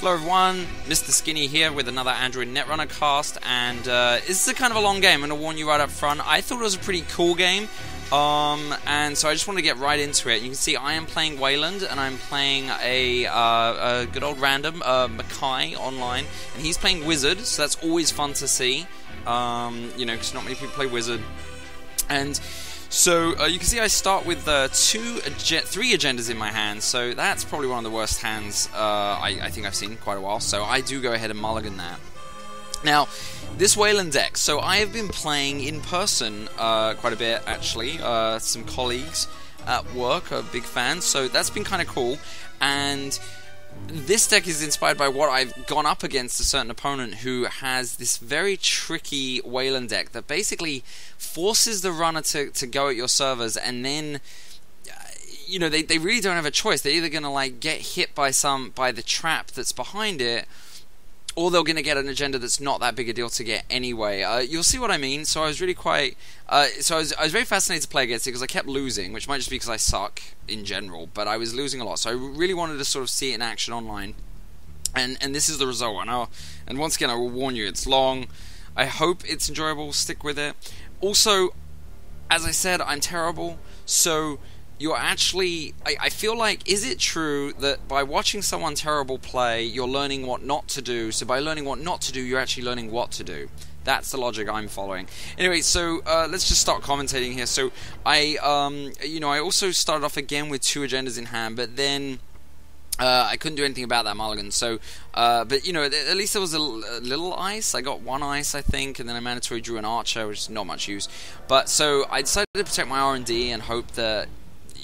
Hello everyone, Mr. Skinny here with another Android Netrunner cast, and this is a kind of a long game. I'm going to warn you right up front. I thought it was a pretty cool game, and so I just want to get right into it. You can see I am playing Weyland, and I'm playing a good old random makai online, and he's playing Whizzard, so that's always fun to see, you know, because not many people play Whizzard. And so you can see I start with three agendas in my hand, so that's probably one of the worst hands I think I've seen in quite a while, so I do go ahead and mulligan that. Now, this Weyland deck, so I have been playing in person quite a bit actually, some colleagues at work are big fans, so that's been kind of cool, and this deck is inspired by what I've gone up against a certain opponent who has this very tricky Weyland deck that basically forces the runner to go at your servers, and then you know they really don't have a choice. They're either gonna like get hit by the trap that's behind it, or they're going to get an agenda that's not that big a deal to get anyway. You'll see what I mean. So I was really quite... so I was very fascinated to play against it because I kept losing, which might just be because I suck in general, but I was losing a lot. So I really wanted to sort of see it in action online. And this is the result. And once again, I will warn you, it's long. I hope it's enjoyable. Stick with it. Also, as I said, I'm terrible. So... you're actually, I feel like, is it true that by watching someone terrible play, you're learning what not to do? So by learning what not to do, you're actually learning what to do. That's the logic I'm following. Anyway, so let's just start commentating here. So I also started off again with two agendas in hand, but then I couldn't do anything about that mulligan. So, but you know, at least there was a little ice. I got one ice, I think, and then I mandatory drew an archer, which is not much use. But so I decided to protect my R&D and hope that,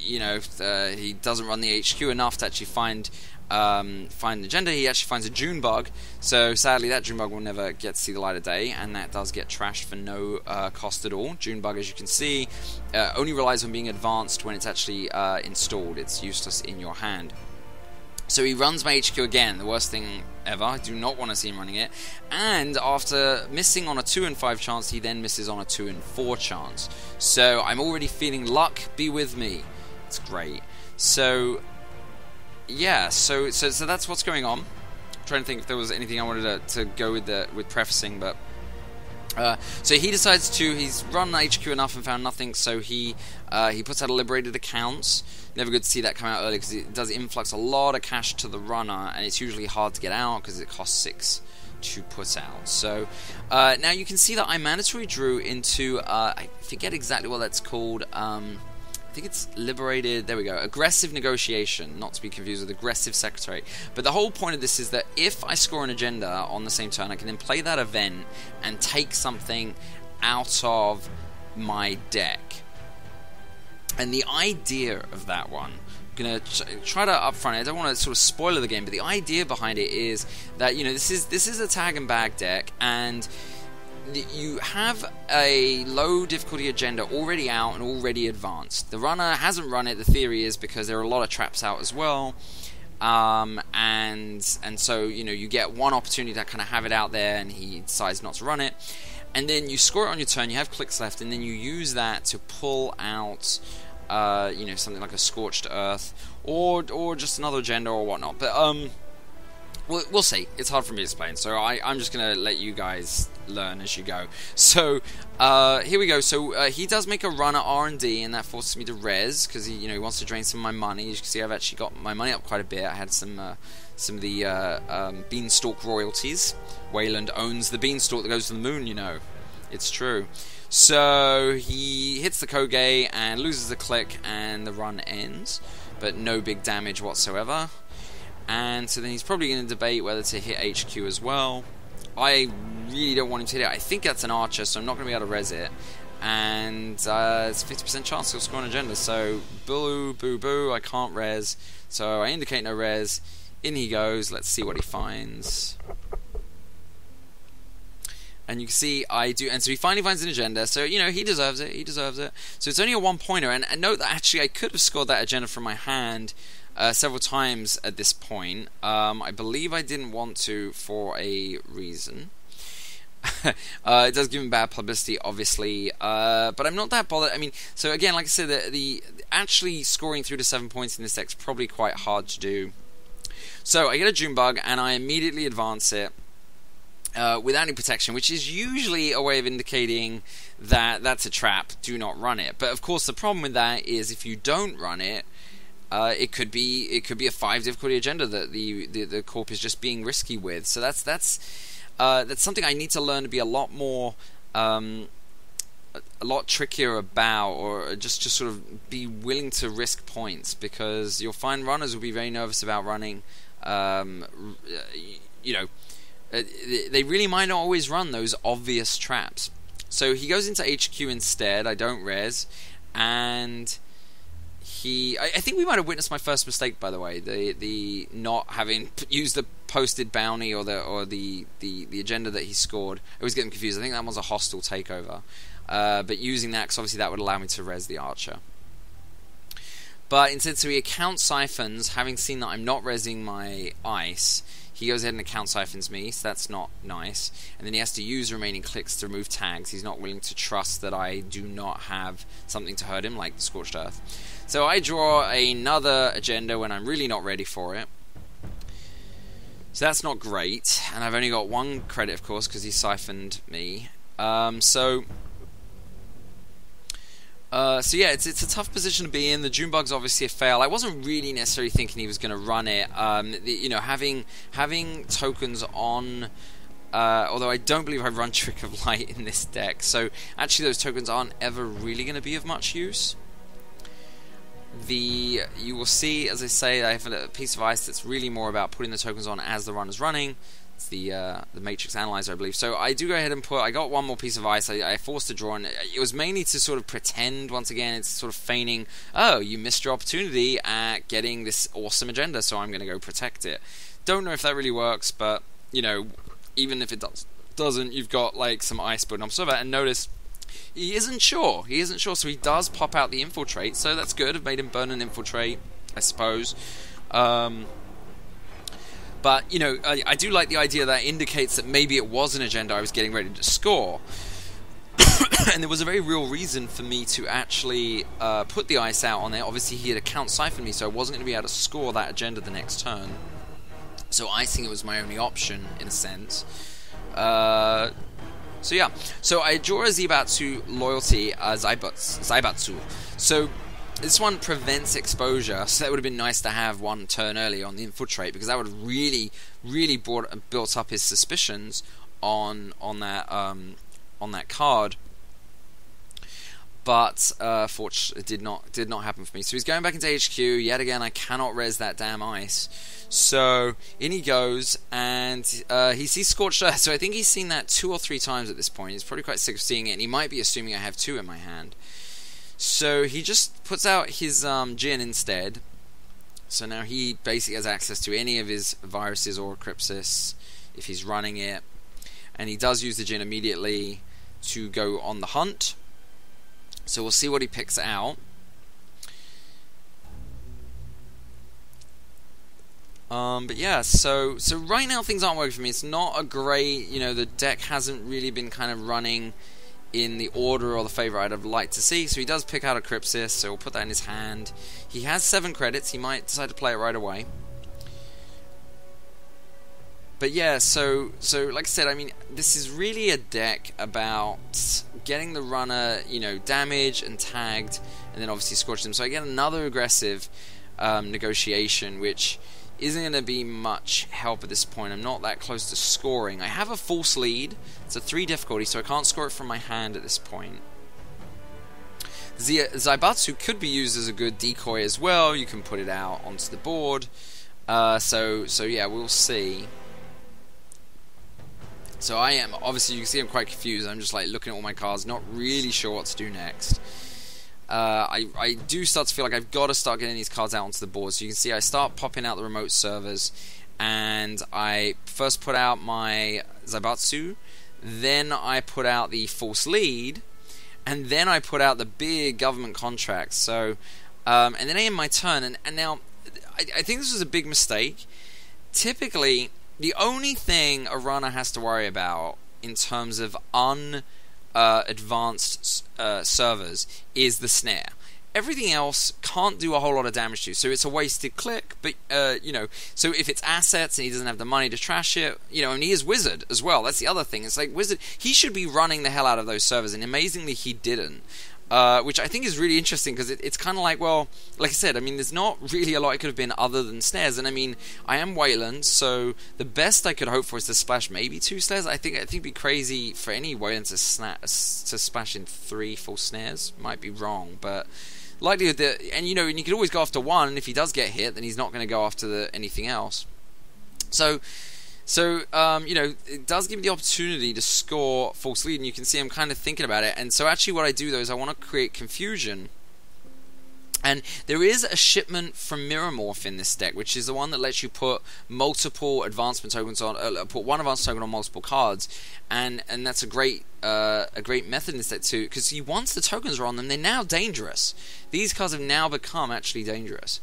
you know, he doesn't run the HQ enough to actually find an agenda. He actually finds a June bug, so sadly that June bug will never get to see the light of day, and that does get trashed for no cost at all. June bug, as you can see, only relies on being advanced when it's actually installed. It's useless in your hand. So he runs my HQ again, the worst thing ever. I do not want to see him running it. And after missing on a 2 in 5 chance, he then misses on a 2 in 4 chance. So I'm already feeling luck be with me. It's great. So yeah, so that's what's going on. I'm trying to think if there was anything I wanted to go with prefacing, but so he decides he's run HQ enough and found nothing, so he puts out a liberated accounts. Never good to see that come out early because it does influx a lot of cash to the runner, and it's usually hard to get out because it costs 6 to put out. So now you can see that I mandatory drew into I forget exactly what that's called. I think it's liberated, there we go, aggressive negotiation, not to be confused with aggressive secretary. But the whole point of this is that if I score an agenda on the same turn, I can then play that event and take something out of my deck. And the idea of that one, I'm going to try to upfront it, I don't want to sort of spoiler the game, but the idea behind it is that, you know, this is a tag and bag deck, and you have a low difficulty agenda already out and already advanced. The runner hasn't run it, the theory is, because there are a lot of traps out as well, and so, you know, you get one opportunity to kind of have it out there and he decides not to run it, and then you score it on your turn, you have clicks left, and then you use that to pull out you know, something like a Scorched Earth or just another agenda or whatnot. But we'll see. It's hard for me to explain, so I'm just going to let you guys learn as you go. So here we go. So he does make a runner R&D, and that forces me to res because he wants to drain some of my money. As you can see, I've actually got my money up quite a bit. I had some of the beanstalk royalties. Weyland owns the beanstalk that goes to the moon. You know, it's true. So he hits the Koge and loses the click, and the run ends, but no big damage whatsoever. And so then he's probably going to debate whether to hit HQ as well. I really don't want him to hit it. I think that's an archer, so I'm not going to be able to res it. And it's a 50% chance he'll score an agenda. So boo, boo, boo, I can't res. So I indicate no res. In he goes. Let's see what he finds. And you can see I do, and so he finally finds an agenda. So, you know, he deserves it. He deserves it. So it's only a 1-pointer. And note that actually I could have scored that agenda from my hand several times at this point. I believe I didn't want to for a reason. It does give him bad publicity, obviously, but I'm not that bothered. I mean, so again, like I said, the actually scoring through to 7 points in this deck is probably quite hard to do. So I get a June bug, and I immediately advance it without any protection, which is usually a way of indicating that that's a trap. Do not run it. But of course, the problem with that is if you don't run it, it could be a 5 difficulty agenda that the corp is just being risky with. So that's something I need to learn to be a lot more. A lot trickier about, or just sort of be willing to risk points, because you'll find runners will be very nervous about running. You know, they really might not always run those obvious traps. So he goes into HQ instead. I don't res, and I think we might have witnessed my first mistake, by the way, the not having used the posted bounty or the agenda that he scored. I always get them confused. I think that was a hostile takeover. But using that, because obviously that would allow me to res the archer. But instead, so he account siphons, having seen that I'm not resing my ice, he goes ahead and account siphons me, so that's not nice. And then he has to use remaining clicks to remove tags. He's not willing to trust that I do not have something to hurt him, like the Scorched Earth. So I draw another agenda when I'm really not ready for it. So that's not great, and I've only got 1 credit, of course, because he siphoned me. So yeah, it's a tough position to be in. The June bug's obviously a fail. I wasn't really necessarily thinking he was going to run it. You know, having tokens on, although I don't believe I run Trick of Light in this deck, so actually those tokens aren't ever really going to be of much use. You will see, as I say, I have a piece of ice that's really more about putting the tokens on as the runner's running. It's the matrix analyzer, I believe. So I do go ahead and I got 1 more piece of ice. I forced a draw, and it was mainly to sort of pretend, once again, it's sort of feigning, oh, you missed your opportunity at getting this awesome agenda, so I'm going to go protect it. Don't know if that really works, but, you know, even if it doesn't, you've got, like, some ice building on top of it, and notice he isn't sure, so he does pop out the infiltrate, so that's good. I've made him burn an infiltrate, I suppose. But, you know, I do like the idea that indicates that maybe it was an agenda I was getting ready to score. And there was a very real reason for me to actually put the ice out on there. Obviously, he had account siphoned me, so I wasn't going to be able to score that agenda the next turn. So icing it was my only option, in a sense. So yeah, so I draw a Zaibatsu loyalty, Zaibatsu. So this one prevents exposure, so that would have been nice to have 1 turn early on the infiltrate, because that would have really built up his suspicions on that card. But fortunately, it did not happen for me. So he's going back into HQ yet again. I cannot res that damn ice. So in he goes, and he sees Scorched Earth. So I think he's seen that 2 or 3 times at this point. He's probably quite sick of seeing it, and he might be assuming I have 2 in my hand. So he just puts out his Jinn instead. So now he basically has access to any of his viruses or Crypsis if he's running it. And he does use the Jinn immediately to go on the hunt. So we'll see what he picks out. But yeah, so right now things aren't working for me. It's not a great, you know, the deck hasn't really been kind of running in the order or the favor I'd have liked to see. So he does pick out a Crypsis, so we'll put that in his hand. He has 7 credits. He might decide to play it right away. But yeah, so like I said, I mean, this is really a deck about getting the runner, you know, damaged and tagged, and then obviously scorching them. So I get another aggressive negotiation, which isn't going to be much help at this point. I'm not that close to scoring. I have a false lead. It's a 3 difficulty, so I can't score it from my hand at this point. Zaibatsu could be used as a good decoy as well. You can put it out onto the board. So yeah, we'll see. So I am, obviously you can see I'm quite confused. I'm just like looking at all my cards, not really sure what to do next. I do start to feel like I've got to start getting these cards out onto the board. So you can see I start popping out the remote servers, and I first put out my Zaibatsu, then I put out the false lead, and then I put out the big government contracts. So, and then I end my turn, and now I think this was a big mistake. Typically, the only thing a runner has to worry about in terms of advanced servers is the snare. everything else can't do a whole lot of damage to you, so it's a wasted click. But so if it's assets and he doesn't have the money to trash it, and he is Whizzard as well. That's the other thing. It's like Whizzard, he should be running the hell out of those servers, and amazingly he didn't. Which I think is really interesting, because it's kind of like, well, like I said, I mean, there's not really a lot it could have been other than snares. And I mean, I am Weyland, so the best I could hope for is to splash maybe 2 snares. I think it'd be crazy for any Weyland to splash in 3 full snares. Might be wrong, but likelihood that, and you could always go after 1, and if he does get hit, then he's not going to go after anything else. So it does give me the opportunity to score false lead, and you can see I'm kind of thinking about it. And so actually what I do, though, is I want to create confusion. And there is a shipment from Mirrormorph in this deck, which is the one that lets you put multiple advancement tokens on, put 1 advancement token on multiple cards, and that's a great method in this deck too, because once the tokens are on them, they're now dangerous. These cards have now become actually dangerous.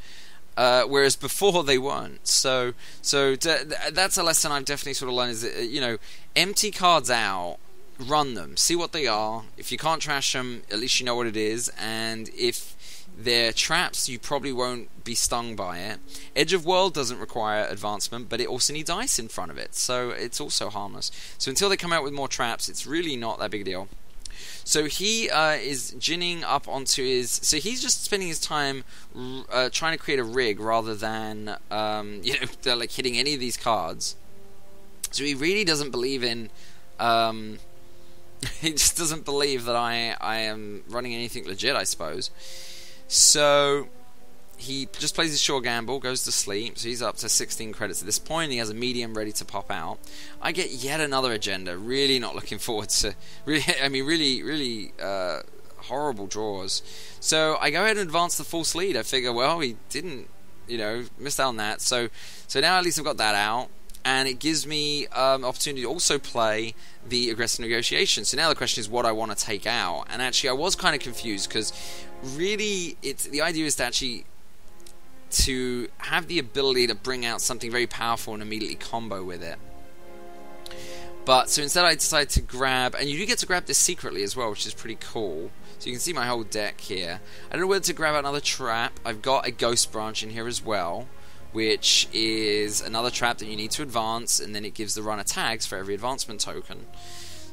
Whereas before they weren't. So that's a lesson I've definitely sort of learned, is that, empty cards out, run them, see what they are. If you can't trash them, at least you know what it is, and if they're traps, you probably won't be stung by it. Edge of World doesn't require advancement, but it also needs ice in front of it, so it's also harmless. So until they come out with more traps, it's really not that big a deal. So he is ginning up onto his... So he's just spending his time trying to create a rig rather than like hitting any of these cards. So he really doesn't believe in... he just doesn't believe that I am running anything legit, I suppose. So he just plays his sure gamble, goes to sleep. So he's up to 16 credits at this point. He has a medium ready to pop out. I get yet another agenda. Really not looking forward to... Really horrible draws. So I go ahead and advance the false lead. I figure, well, he didn't, missed out on that. So now at least I've got that out. And it gives me opportunity to also play the aggressive negotiation. So now the question is what I want to take out. And actually I was kind of confused, because really the idea is to have the ability to bring out something very powerful and immediately combo with it. But so instead I decided to grab, and you do get to grab this secretly as well, which is pretty cool. So you can see my whole deck here. I don't know whether to grab another trap. I've got a Ghost Branch in here as well, which is another trap that you need to advance, and then it gives the runner tags for every advancement token.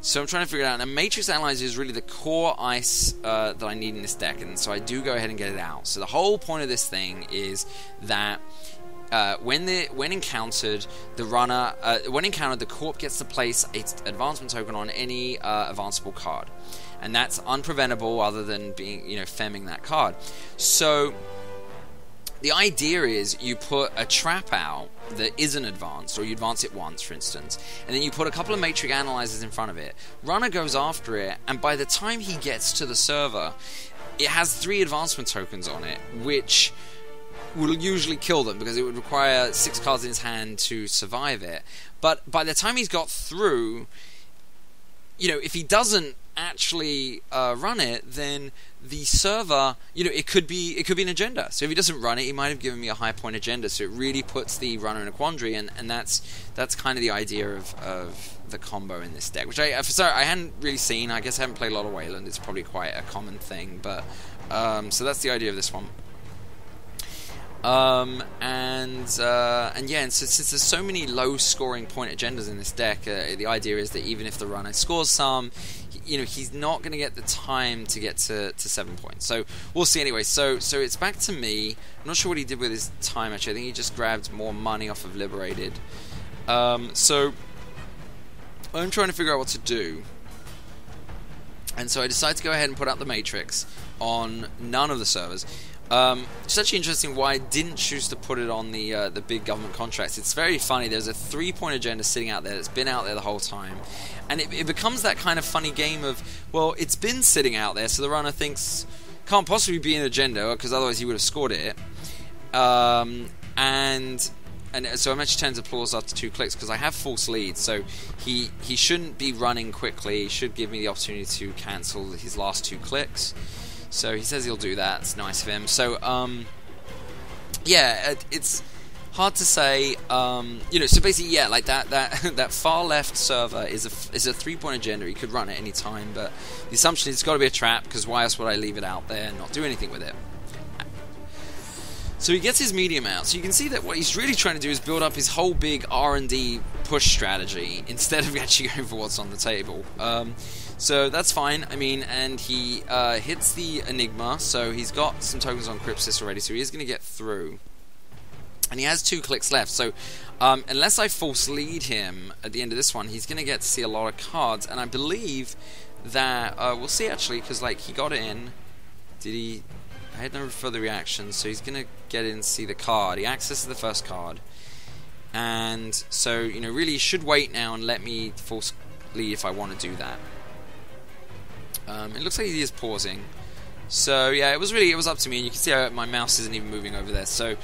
So I'm trying to figure it out. And Matrix Analyzer is really the core ice that I need in this deck, and so I do go ahead and get it out. So the whole point of this thing is that when encountered, the corp gets to place its advancement token on any advanceable card, and that's unpreventable other than being femming that card. So the idea is you put a trap out that isn't advanced, or you advance it once, for instance, and then you put a couple of Matrix Analyzers in front of it. Runner goes after it, and by the time he gets to the server, it has 3 advancement tokens on it, which will usually kill them, because it would require 6 cards in his hand to survive it. But by the time he's got through, if he doesn't actually run it, then the server, it could be an agenda. So if he doesn't run it, he might have given me a high point agenda. So it really puts the runner in a quandary, and that's kind of the idea of the combo in this deck, which I hadn't really seen. I guess I haven't played a lot of Weyland. It's probably quite a common thing, but so that's the idea of this one. And since there's so many low scoring point agendas in this deck, the idea is that even if the runner scores some, he's not going to get the time to get to 7 points. So we'll see anyway. So it's back to me. I'm not sure what he did with his time, actually. I think he just grabbed more money off of Liberated. So I'm trying to figure out what to do. And so I decided to go ahead and put out the Matrix on none of the servers. It's actually interesting why I didn't choose to put it on the big government contracts. It's very funny. There's a 3-point agenda sitting out there that's been out there the whole time, and it becomes that kind of funny game of, well, it's been sitting out there, so the runner thinks can't possibly be an agenda, because otherwise he would have scored it. And so I'm actually turning to applause after 2 clicks, because I have false lead, so he shouldn't be running quickly. He should give me the opportunity to cancel his last 2 clicks. So he says he'll do that. It's nice of him. So, it's hard to say. You know, so basically, yeah, like that far left server is a 3-point agenda. You could run at any time, but the assumption is it's got to be a trap, because why else would I leave it out there and not do anything with it? So he gets his medium out. So you can see that what he's really trying to do is build up his whole big R&D push strategy instead of actually going for what's on the table. So that's fine. I mean, and he hits the Enigma, so he's got some tokens on Crypsis already, so he is going to get through. And he has 2 clicks left, so unless I false lead him at the end of this one, he's going to get to see a lot of cards. And I believe that we'll see, actually, because like he got in. Did he? I had no further reactions, so he's going to get in and see the card. He accesses the first card. And so, you know, really he should wait now and let me false lead if I want to do that. It looks like he is pausing. So, yeah, it was up to me, and you can see how my mouse isn't even moving over there. So,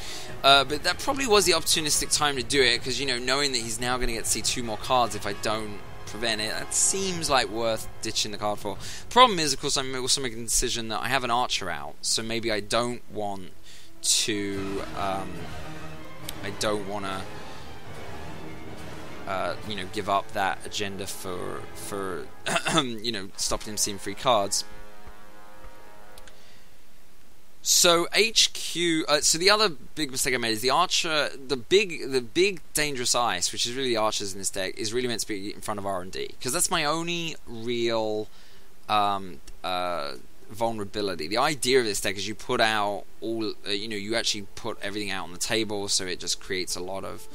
but that probably was the opportunistic time to do it, because, you know, knowing that he's now going to get to see 2 more cards if I don't prevent it, that seems like worth ditching the card for. Problem is, of course, I'm also making the decision that I have an archer out, so maybe I don't want to you know, give up that agenda for you know, stopping him seeing free cards. So HQ, so the other big mistake I made is the archer, the big dangerous ice, which is really the archers in this deck, is really meant to be in front of R&D, because that's my only real vulnerability. The idea of this deck is you put out all, you know, you actually put everything out on the table, so it just creates a lot of,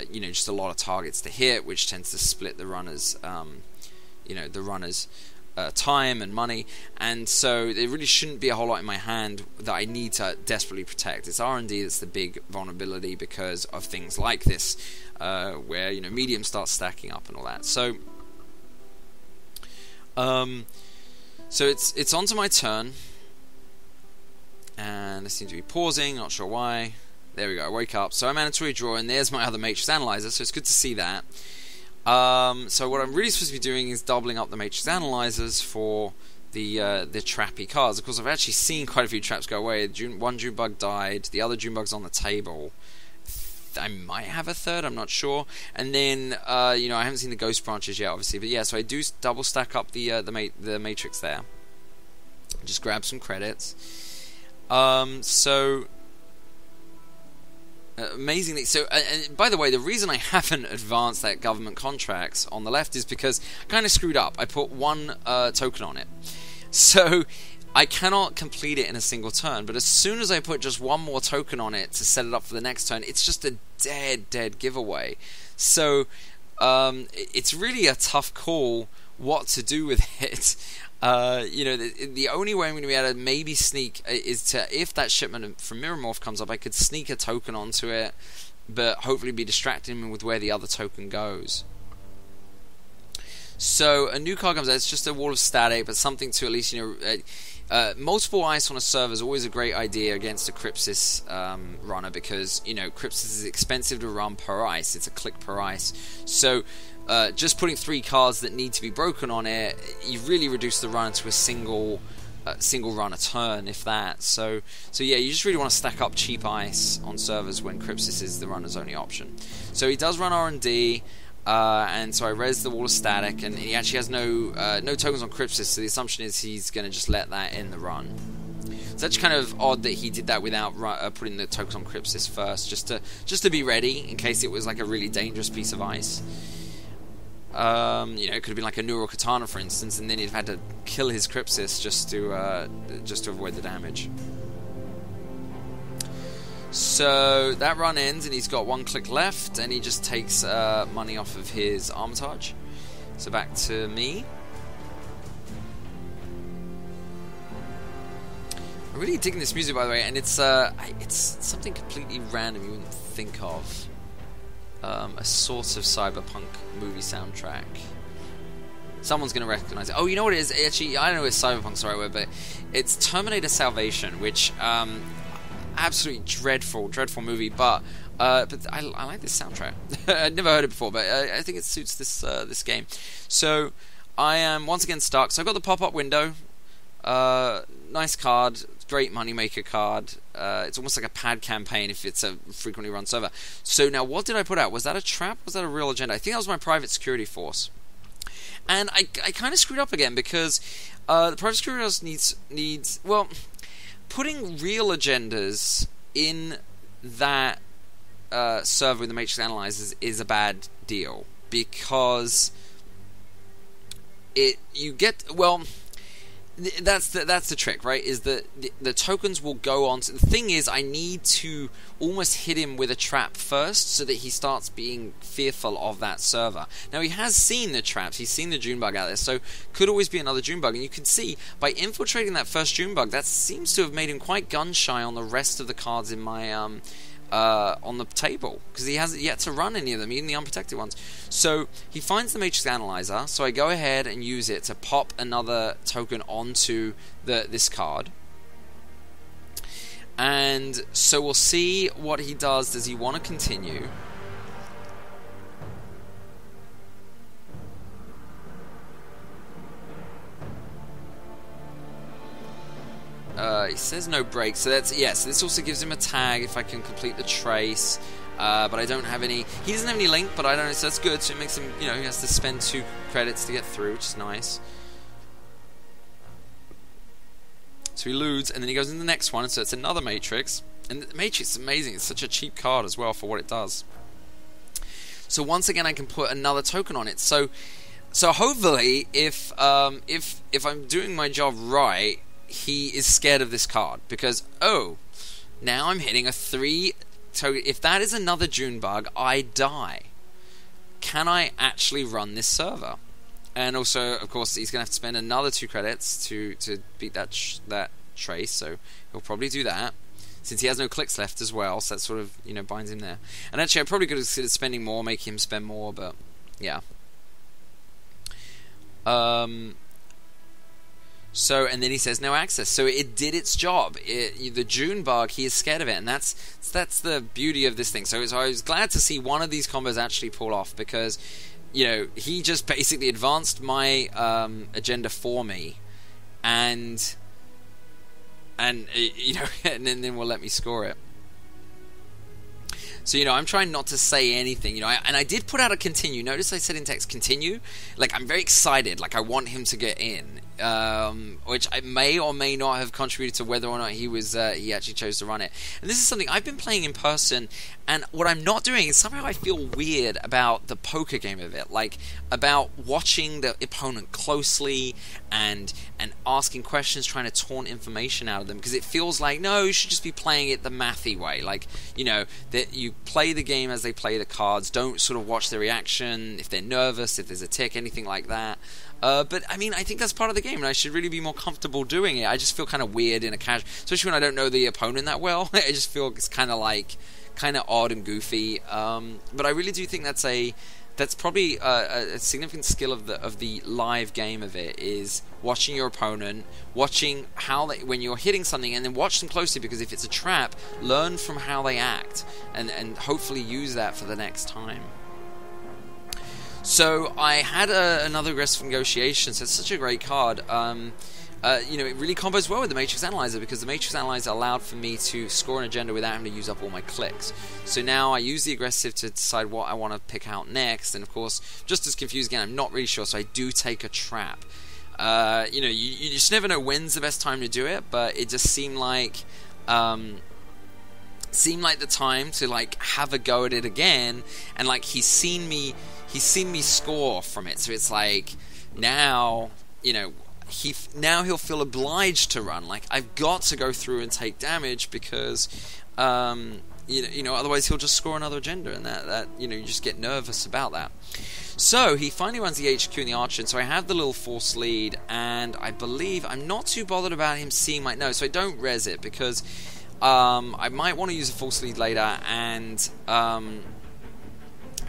you know, just a lot of targets to hit, which tends to split the runners, you know, the runners' time and money, and so there really shouldn't be a whole lot in my hand that I need to desperately protect. It's R&D that's the big vulnerability because of things like this, where, you know, medium starts stacking up and all that. So, so it's onto my turn, and I seem to be pausing. Not sure why. There we go. I wake up. So I mandatory draw, and there's my other Matrix Analyzer. So it's good to see that. So what I'm really supposed to be doing is doubling up the Matrix Analyzers for the trappy cards. Of course, I've actually seen quite a few traps go away. One June bug died. The other June bug's on the table. I might have a third. I'm not sure. And then you know, I haven't seen the Ghost branches yet, obviously. But yeah, so I do double stack up the Matrix there. Just grab some credits. So. Amazingly, so and by the way, the reason I haven't advanced that government contracts on the left is because I kind of screwed up. I put 1 token on it, so I cannot complete it in a single turn. But as soon as I put just 1 more token on it to set it up for the next turn, it's just a dead giveaway. So it's really a tough call what to do with it. You know, the only way I'm going to be able to maybe sneak is to, if that shipment from Mirror Morph comes up, I could sneak a token onto it, but hopefully be distracting him with where the other token goes. So a new card comes out. It's just a wall of static, but something to at least, you know, multiple ice on a server is always a great idea against a Crypsis runner, because, you know, Crypsis is expensive to run per ice. It's a click per ice. So just putting 3 cards that need to be broken on it, you really reduce the run to a single run a turn, if that. So yeah, you just really want to stack up cheap ice on servers when Crypsis is the runner's only option. So he does run R&D, and so I res the wall of static, and he actually has no tokens on Crypsis, so the assumption is he's going to just let that in the run. It's actually kind of odd that he did that without putting the tokens on Crypsis first, just to be ready in case it was like a really dangerous piece of ice. You know, it could have been like a Neural Katana, for instance, and then he'd have had to kill his Crypsis just to avoid the damage. So that run ends, and he's got 1 click left, and he just takes money off of his Armitage. So back to me. I'm really digging this music, by the way, and it's something completely random you wouldn't think of. A sort of cyberpunk movie soundtrack. Someone's going to recognize it. Oh, you know what it is? Actually, I don't know if cyberpunk's the right word, but it's Terminator Salvation, which absolutely dreadful movie. But I like this soundtrack. I'd never heard it before, but I think it suits this game. So I am once again stuck. So I've got the pop-up window. Nice card, great moneymaker card. It's almost like a pad campaign if it's a frequently run server. So now, what did I put out? Was that a trap? Was that a real agenda? I think that was my private security force. And I kind of screwed up again because the private security force needs well, putting real agendas in that server with the matrix analyzers is a bad deal because that's the trick, right? Is that the tokens will go on to, the thing is, I need to almost hit him with a trap first so that he starts being fearful of that server. Now, he has seen the traps, he's seen the June bug out there, so could always be another June bug. And you can see, by infiltrating that first June bug, that seems to have made him quite gun-shy on the rest of the cards in my on the table, because he hasn't yet to run any of them, even the unprotected ones. So he finds the matrix analyzer, so I go ahead and use it to pop another token onto this card. And so we'll see what he does. Does he want to continue? He says no break, so that's, yes, this also gives him a tag if I can complete the trace, but I don't have any, he doesn't have any link, but I don't know, so that's good, so it makes him, he has to spend 2 credits to get through, which is nice. So he eludes, and then he goes into the next one, so it's another Matrix, and the Matrix is amazing, it's such a cheap card as well for what it does. So once again I can put another token on it, so hopefully if I'm doing my job right, he is scared of this card, because, now I'm hitting a 3 token. If that is another June bug, I die. Can I actually run this server? And also, of course, he's going to have to spend another 2 credits to beat that trace, so he'll probably do that, since he has no clicks left as well, so that sort of, binds him there. And actually, I probably could have considered spending more, making him spend more, but, yeah. So, and then he says no access. So it did its job. The June bug, he is scared of it, and that's the beauty of this thing. So I was glad to see one of these combos actually pull off, because, he just basically advanced my agenda for me, and then will let me score it. So, I'm trying not to say anything, and I did put out a continue. Notice I said in text, continue. Like, I'm very excited. Like, I want him to get in. Which I may or may not have contributed to whether or not he actually chose to run it. And this is something I've been playing in person, and what I'm not doing is somehow I feel weird about the poker game of it, like about watching the opponent closely and asking questions, trying to taunt information out of them, because it feels like, no, you should just be playing it the mathy way, like, that you play the game as they play the cards, don't sort of watch their reaction, if they're nervous, if there's a tick, anything like that. But, I mean, I think that's part of the game, and I should really be more comfortable doing it. I just feel kind of weird in a casual, especially when I don't know the opponent that well. I just feel it's kind of odd and goofy. But I really do think that's probably a significant skill of the live game of it, is watching your opponent, watching how when you're hitting something, and then watch them closely, because if it's a trap, learn from how they act, and hopefully use that for the next time. So I had another aggressive negotiation, so it's such a great card. It really combos well with the Matrix Analyzer, because the Matrix Analyzer allowed for me to score an agenda without having to use up all my clicks. So now I use the aggressive to decide what I want to pick out next, and of course, just as confused again, I'm not really sure, so I do take a trap. You just never know when's the best time to do it, but it just seemed like the time to have a go at it again, and he's seen me score from it, so it's like now he'll feel obliged to run. Like, I've got to go through and take damage, because otherwise he'll just score another agenda, and that you just get nervous about that. So he finally runs the HQ and the Archer, and so I have the little force lead, and I believe I'm not too bothered about him seeing my so I don't res it, because I might want to use a force lead later, and I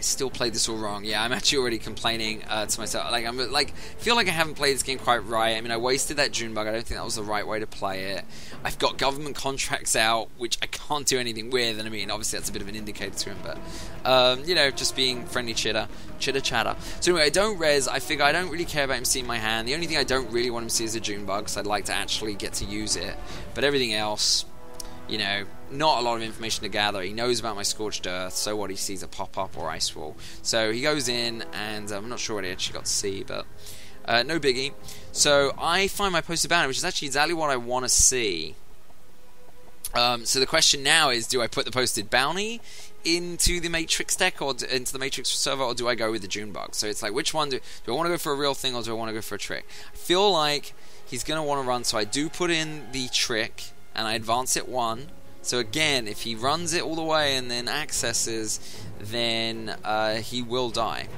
still played this all wrong. Yeah, I'm actually already complaining to myself. Like, I'm like, feel like I haven't played this game quite right. I mean, I wasted that June bug. I don't think that was the right way to play it. I've got government contracts out, which I can't do anything with. And I mean, obviously that's a bit of an indicator to him, but you know, just being friendly chitter chatter. So anyway, I don't res. I figure I don't really care about him seeing my hand. The only thing I don't really want him to see is a June bug, because I'd like to actually get to use it. But everything else, you know, not a lot of information to gather. He knows about my Scorched Earth, so what, he sees a pop-up or ice wall. So he goes in, and I'm not sure what he actually got to see, but no biggie. So I find my posted bounty, which is actually exactly what I want to see. So the question now is, do I put the posted bounty into the Matrix deck, or into the Matrix server, or do I go with the June bug? So it's like, which one do I want to go for a real thing, or do I want to go for a trick? I feel like he's going to want to run, so I do put in the trick, and I advance it 1. So again, if he runs it all the way and then accesses, then he will die.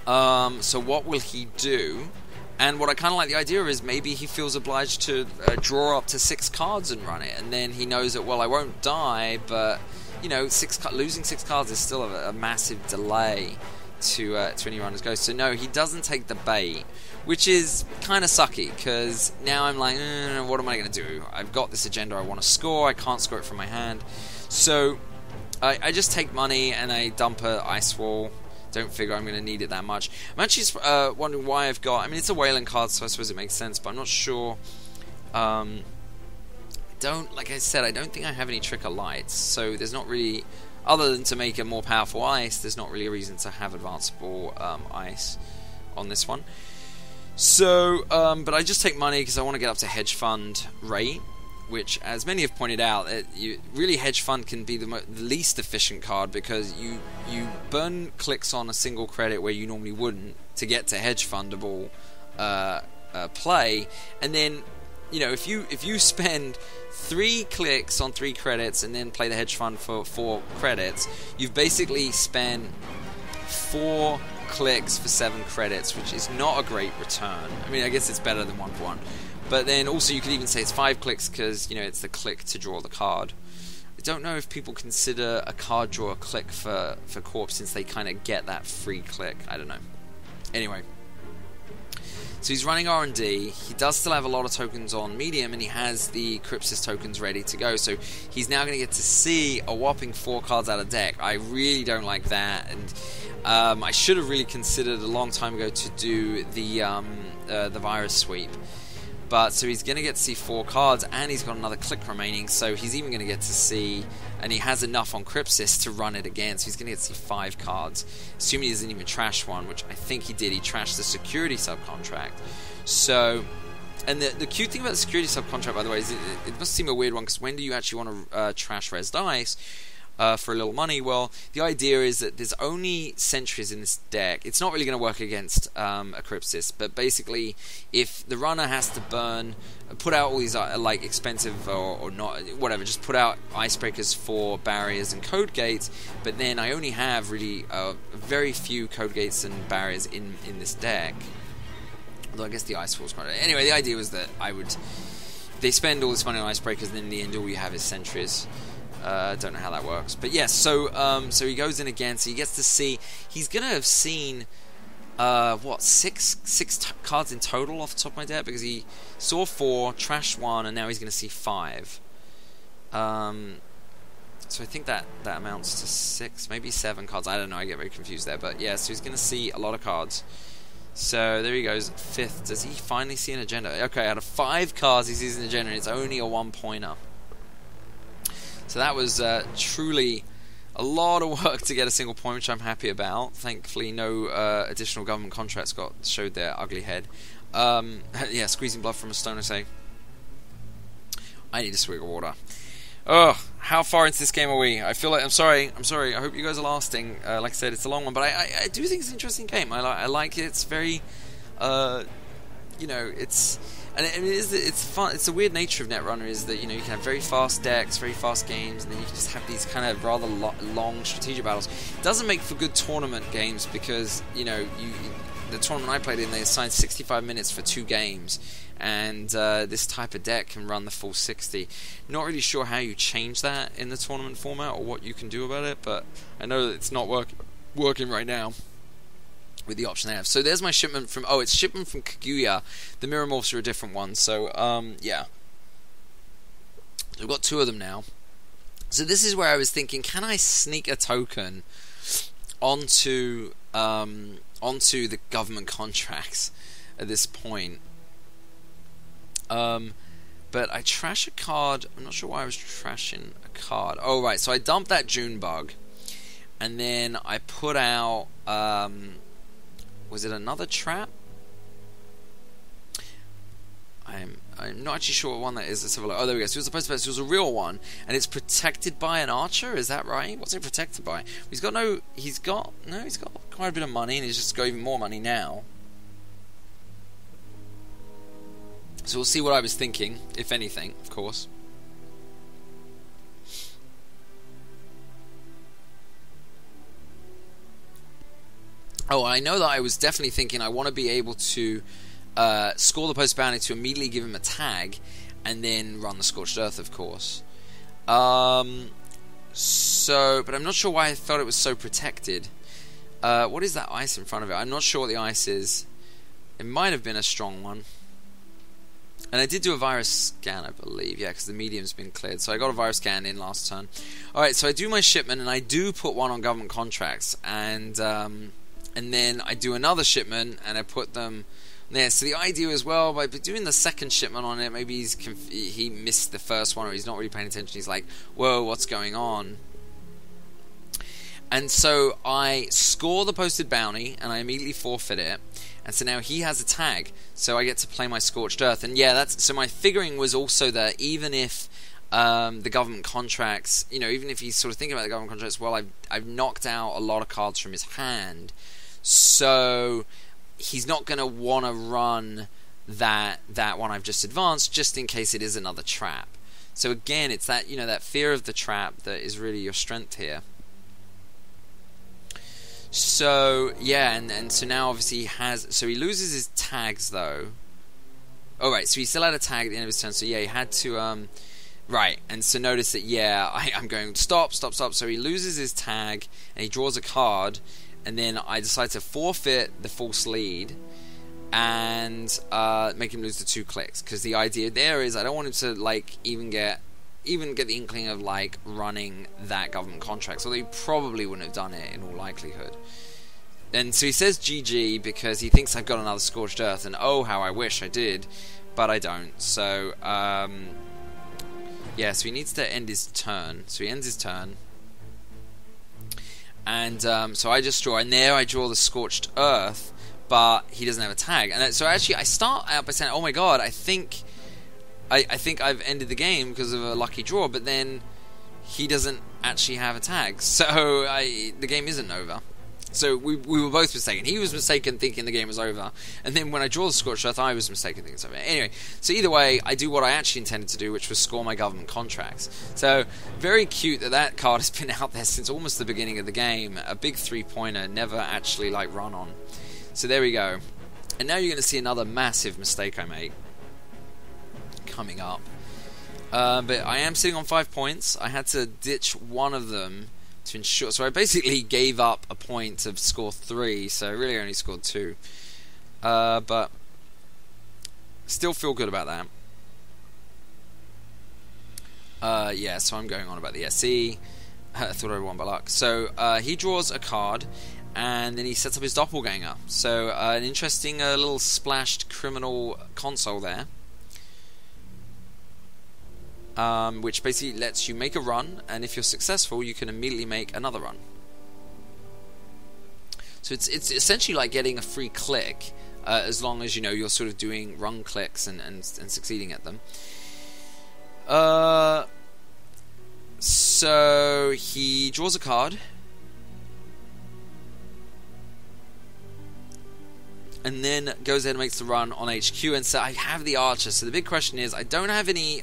So what will he do? And what I kind of like the idea is, maybe he feels obliged to draw up to 6 cards and run it, and then he knows that, well, I won't die, but you know, losing 6 cards is still a massive delay to any runner's go. So no, he doesn't take the bait, which is kind of sucky, because now I'm like, what am I going to do? I've got this agenda I want to score, I can't score it from my hand. So I just take money and I dump a ice wall. Don't figure I'm going to need it that much. I'm actually wondering why I've got, I mean, it's a Weyland card, so I suppose it makes sense, but I'm not sure. Like I said, I don't think I have any Trick of Lights, so there's not really, other than to make a more powerful ice, there's not really a reason to have advanceable ice on this one. So, but I just take money because I want to get up to hedge fund rate, which, as many have pointed out, really hedge fund can be the least efficient card, because you burn clicks on a single credit where you normally wouldn't to get to hedge fundable play, and then, you know, if you spend 3 clicks on 3 credits and then play the hedge fund for 4 credits, you've basically spent 4 clicks for 7 credits, which is not a great return. I mean, I guess it's better than 1-for-1. But then also you could even say it's 5 clicks, because, you know, it's the click to draw the card. I don't know if people consider a card draw a click for Corp, since they kind of get that free click. I don't know. Anyway. So he's running R&D. He does still have a lot of tokens on medium, and he has the Crypsis tokens ready to go. So he's now going to get to see a whopping 4 cards out of deck. I really don't like that, and I should have really considered a long time ago to do the virus sweep. But so he's going to get to see 4 cards, and he's got another click remaining, so he's even going to get to see, and he has enough on Crypsis to run it again, so he's going to get to see 5 cards, assuming he doesn't even trash one, which I think he did. He trashed the security subcontract. So, and the cute thing about the security subcontract, by the way, is it must seem a weird one, because when do you actually want to trash res dice for a little money? Well, the idea is that there's only sentries in this deck. It's not really going to work against a Crypsis, but basically, if the runner has to put out all these like expensive or not, whatever, just put out icebreakers for barriers and code gates, but then I only have really very few code gates and barriers in this deck. Although I guess the ice wall's quite. Anyway, the idea was that they spend all this money on icebreakers, and then in the end all you have is sentries. Don't know how that works, but yes. So he goes in again. So he gets to see. He's gonna have seen what, six cards in total off the top of my deck, because he saw 4, trashed 1, and now he's gonna see 5. So I think that amounts to 6, maybe 7 cards. I don't know. I get very confused there, but yeah. So he's gonna see a lot of cards. So there he goes, 5th. Does he finally see an agenda? Okay, out of 5 cards, he sees an agenda, and it's only a 1-pointer. So that was truly a lot of work to get a single point, which I'm happy about. Thankfully, no additional government contracts showed their ugly head. Yeah, squeezing blood from a stone, I say. I need a swig of water. Oh, how far into this game are we? I feel like I'm sorry. I hope you guys are lasting. Like I said, it's a long one, but I do think it's an interesting game. I like it. It's very, you know, it's. And it's fun. It's the weird nature of Netrunner is that, you know, you can have very fast decks, very fast games, and then you can just have these kind of rather long strategic battles. It doesn't make for good tournament games, because, you know, the tournament I played in, they assigned 65 minutes for 2 games, and this type of deck can run the full 60. Not really sure how you change that in the tournament format or what you can do about it, but I know that it's not working right now with the option they have. So there's my shipment from, it's shipment from Kaguya. The mirror morphs are a different one, so yeah. We've got 2 of them now. So this is where I was thinking, can I sneak a token onto the government contracts at this point? But I trash a card. I'm not sure why I was trashing a card. Oh, right. So I dumped that June bug, and then I put out. Was it another trap? I'm not actually sure what one that is. Let's have a look. Oh, there we go. So it was supposed to be. So it was a real one, and it's protected by an archer. Is that right? What's it protected by? He's got quite a bit of money, and he's just got even more money now. So we'll see what I was thinking, if anything, of course. Oh, I know that I was definitely thinking I want to be able to score the post bounty to immediately give him a tag, and then run the Scorched Earth, of course. But I'm not sure why I thought it was so protected. What is that ice in front of it? I'm not sure what the ice is. It might have been a strong one. And I did do a virus scan, I believe. Yeah, because the medium's been cleared. So I got a virus scan in last turn. Alright, so I do my shipment, and I do put one on government contracts. And then I do another shipment, and I put them there. So the idea as well, by doing the second shipment on it, maybe he missed the first one, or he's not really paying attention. He's like, whoa, what's going on? And so I score the posted bounty, and I immediately forfeit it. And so now he has a tag, so I get to play my Scorched Earth. And yeah, so my figuring was also that even if the government contracts, even if he's sort of thinking about the government contracts, well, I've knocked out a lot of cards from his hand, so he's not going to want to run that one I've just advanced, just in case it is another trap. So again, it's that that fear of the trap that is really your strength here. So yeah, and so now obviously he loses his tags though. Oh right, so he still had a tag at the end of his turn. So yeah, he had to right, and so notice that I'm going stop. So he loses his tag and he draws a card, and then I decide to forfeit the false lead and make him lose the 2 clicks, because the idea there is I don't want him to even get the inkling of running that government contract, so he probably wouldn't have done it in all likelihood. And so he says GG because he thinks I've got another Scorched Earth, and oh how I wish I did, but I don't. So yeah, so he needs to end his turn. So he ends his turn, and so I just draw, and there I draw the Scorched Earth, but he doesn't have a tag. And so actually I start out by saying, oh my god, I think I've ended the game because of a lucky draw, but then he doesn't actually have a tag, so the game isn't over. So we were both mistaken. He was mistaken thinking the game was over, and then when I draw the Scorched Earth, I was mistaken thinking it's over. Anyway, so either way, I do what I actually intended to do, which was score my government contracts. So very cute that card has been out there since almost the beginning of the game. A big 3-pointer, never actually run on. So there we go. And now you're going to see another massive mistake I make coming up. But I am sitting on 5 points. I had to ditch one of them to ensure, so I basically gave up a point to score 3, so I really only scored 2. But still feel good about that. Yeah, so I'm going on about the SE. I thought I won by luck. So he draws a card, and then he sets up his doppelganger. So an interesting little splashed criminal console there. Which basically lets you make a run, and if you're successful, you can immediately make another run. So it's essentially like getting a free click, as long as you're sort of doing run clicks and succeeding at them. So he draws a card, and then goes ahead and makes the run on HQ, and so I have the archer. So the big question is, I don't have any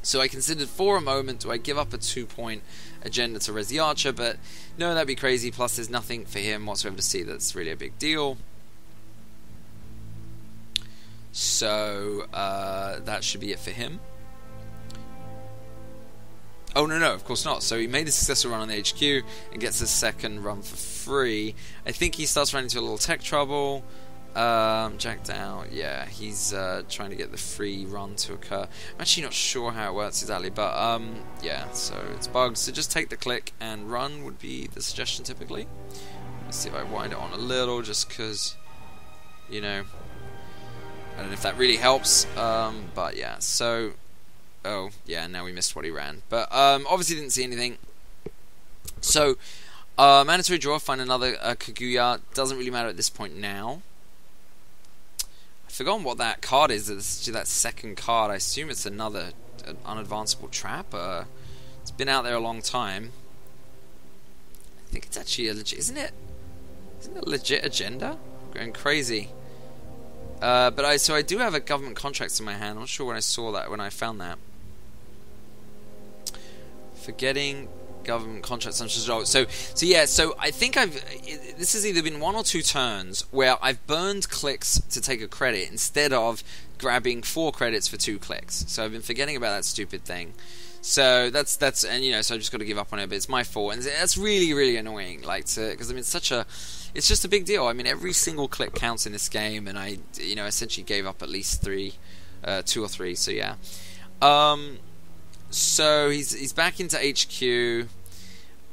So I considered for a moment, do I give up a 2-point agenda to res the archer? But no, that'd be crazy. Plus, there's nothing for him whatsoever to see that's really a big deal. So that should be it for him. Oh, no, of course not. So he made a successful run on the HQ and gets a second run for free. I think he starts running into a little tech trouble. Jacked out. Yeah, he's trying to get the free run to occur. I'm actually not sure how it works exactly, but yeah, so it's bugs. So just take the click and run would be the suggestion typically. Let's see if I wind it on a little, just because, you know, I don't know if that really helps. But yeah, so... Oh, yeah, now we missed what he ran. But obviously didn't see anything. So, mandatory draw, find another Kaguya. Doesn't really matter at this point now. I've forgotten what that card is. It's that second card. I assume it's another unadvanceable trap. It's been out there a long time. I think it's actually a legit... Isn't it a legit agenda? I'm going crazy. So I do have a government contracts in my hand. I'm not sure when I saw that, when I found that. Forgetting government contracts. So I think this has either been 1 or 2 turns where I've burned clicks to take a credit instead of grabbing 4 credits for 2 clicks. So I've been forgetting about that stupid thing. So that's and you know, so I've just got to give up on it. But it's my fault, and that's really annoying. Like, because I mean, it's just a big deal. I mean, every single click counts in this game, and I, you know, essentially gave up at least 2 or 3. So yeah. So he's back into HQ,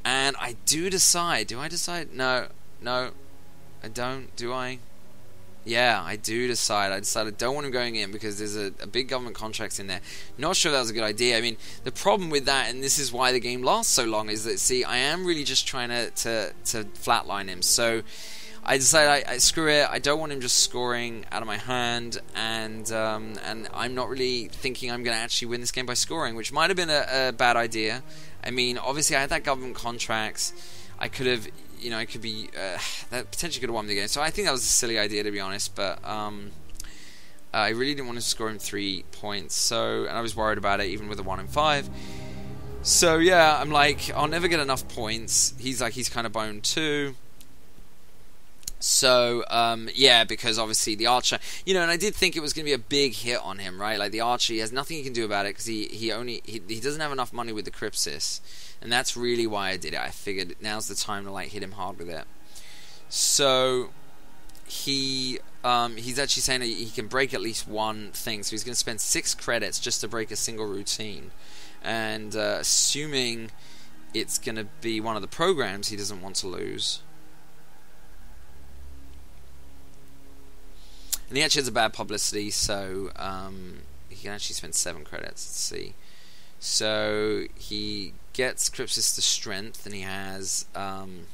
and I do decide. Do I decide? No, I don't. Do I? Yeah, I do decide. I decided I don't want him going in because there's a big government contract in there. Not sure that was a good idea. I mean, the problem with that, and this is why the game lasts so long, is that, see, I am really just trying to flatline him. So I decided, I screw it. I don't want him just scoring out of my hand, and I'm not really thinking I'm going to actually win this game by scoring, which might have been a bad idea. I mean, obviously I had that government contracts. I could have, you know, I could be that potentially could have won the game. So I think that was a silly idea, to be honest. But I really didn't want to score him 3 points. So, and I was worried about it, even with a 1 in 5. So yeah, I'm like, I'll never get enough points. He's kind of boned too. So, yeah, because obviously the archer, you know, and I did think it was going to be a big hit on him, right? Like, the archer, he has nothing he can do about it because he doesn't have enough money with the Crypsis. And that's really why I did it. I figured now's the time to, like, hit him hard with it. So, he's actually saying that he can break at least one thing. So he's going to spend 6 credits just to break a single routine. And assuming it's going to be one of the programs he doesn't want to lose. And he actually has a bad publicity, so he can actually spend 7 credits. Let's see. So he gets Crypsis to strength, and he has 1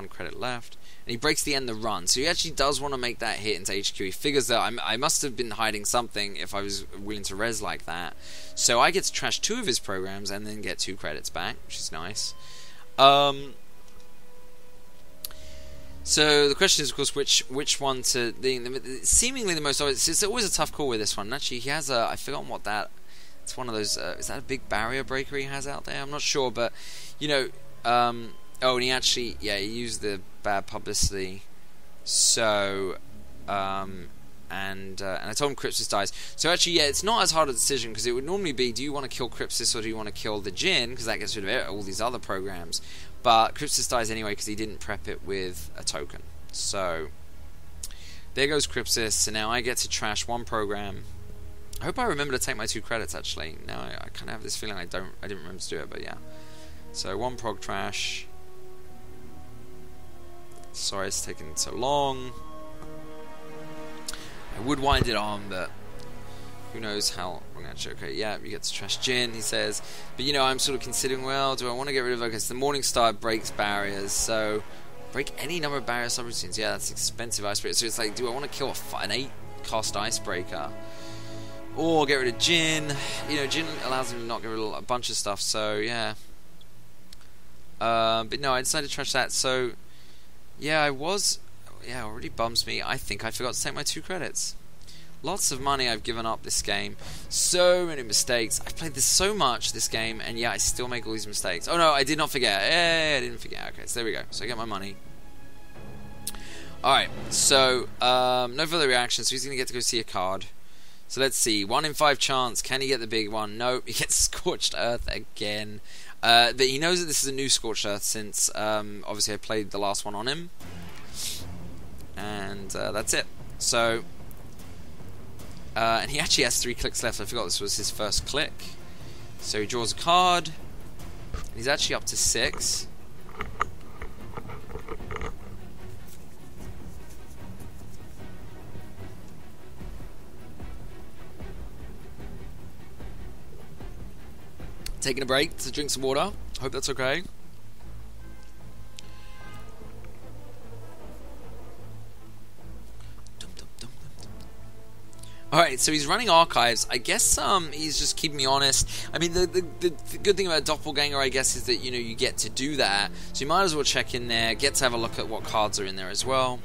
credit left. And he breaks the end of the run. So he actually does want to make that hit into HQ. He figures that I must have been hiding something if I was willing to res like that. So I get to trash 2 of his programs and then get 2 credits back, which is nice. So the question is, of course, which one to... seemingly the most obvious... It's always a tough call with this one. And actually, he has a... I've forgotten what that... It's one of those... is that a big barrier breaker he has out there? I'm not sure, but... You know... oh, and he actually... Yeah, he used the bad publicity. So... and I told him Crypsis dies. So actually, yeah, it's not as hard a decision, because it would normally be, do you want to kill Crypsis or do you want to kill the Djinn? Because that gets rid of all these other programs. But Crypsis dies anyway because he didn't prep it with a token. So there goes Crypsis. So now I get to trash 1 program. I hope I remember to take my 2 credits, actually. Now I kind of have this feeling I didn't remember to do it, but yeah. So 1 prog trash. Sorry it's taken so long. I would wind it on, but who knows how long actually. Okay, yeah, you get to trash Djinn, he says. But you know, I'm sort of considering, well, do I want to get rid of it? Because the Morningstar breaks barriers, so break any number of barrier subroutines. Yeah, that's expensive icebreaker. So it's like, do I want to kill an 8-cost icebreaker? Or get rid of Djinn? You know, Djinn allows him to not get rid of a bunch of stuff, so yeah. But no, I decided to trash that, so yeah, it really bums me. I think I forgot to take my 2 credits. Lots of money I've given up this game. So many mistakes. I've played this so much, this game, and yeah, I still make all these mistakes. Oh no, I did not forget. Hey, I didn't forget. Okay, so there we go. So I get my money. Alright, so no further reaction, so he's going to get to go see a card. So let's see. 1 in 5 chance. Can he get the big one? Nope, he gets Scorched Earth again. But he knows that this is a new Scorched Earth since obviously I played the last one on him. And that's it. So, and he actually has 3 clicks left. I forgot this was his first click. So he draws a card. He's actually up to 6. Taking a break to drink some water. Hope that's okay. Alright, so he's running archives. I guess he's just keeping me honest. I mean, the good thing about Doppelganger, I guess, is that, you know, you get to do that. So you might as well check in there, get to have a look at what cards are in there as well.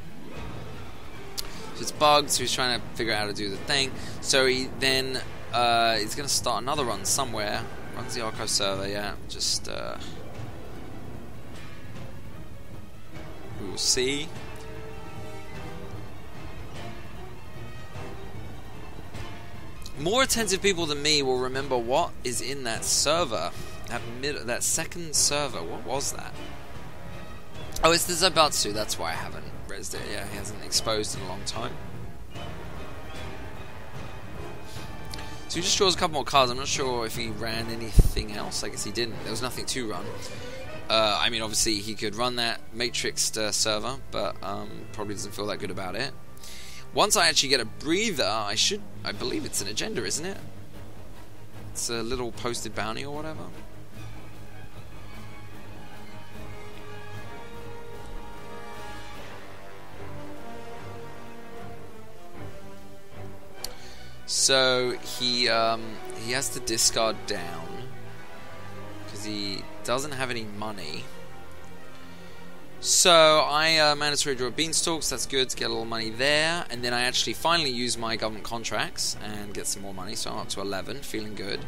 So it's bugged, so he's trying to figure out how to do the thing. So he then he's going to start another run somewhere. Runs the archive server, yeah. Just we will see. More attentive people than me will remember what is in that server, that second server. What was that? Oh, it's the Zaibatsu. That's why I haven't rezzed it. Yeah, he hasn't exposed in a long time. So he just draws a couple more cards. I'm not sure if he ran anything else. I guess he didn't. There was nothing to run. I mean, obviously he could run that matrixed server, but probably doesn't feel that good about it. Once I actually get a breather, I believe it's an agenda, isn't it? It's a little posted bounty or whatever. So he has to discard down because he doesn't have any money. So I mandatory draw beanstalks. That's good to get a little money there, and then I actually finally use my government contracts and get some more money. So I'm up to 11, feeling good.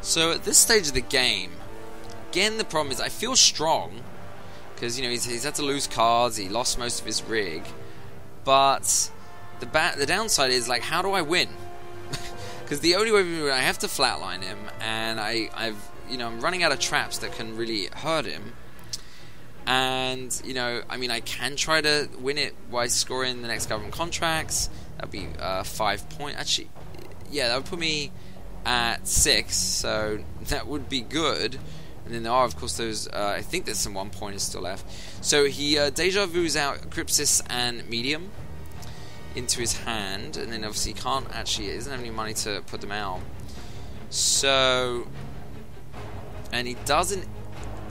So at this stage of the game, again, the problem is I feel strong because, you know, he's had to lose cards. He lost most of his rig, but the downside is, like, how do I win? Because the only way we win, I have to flatline him, and I'm running out of traps that can really hurt him. And, you know, I mean, I can try to win it by scoring the next government contracts. That'd be 5 points. Actually, yeah, that would put me at 6, so that would be good. And then there are, of course, those, I think there's some 1 pointers still left. So he Deja Vu's out Crypsis and Medium into his hand, and then obviously he doesn't have any money to put them out. So, and he doesn't,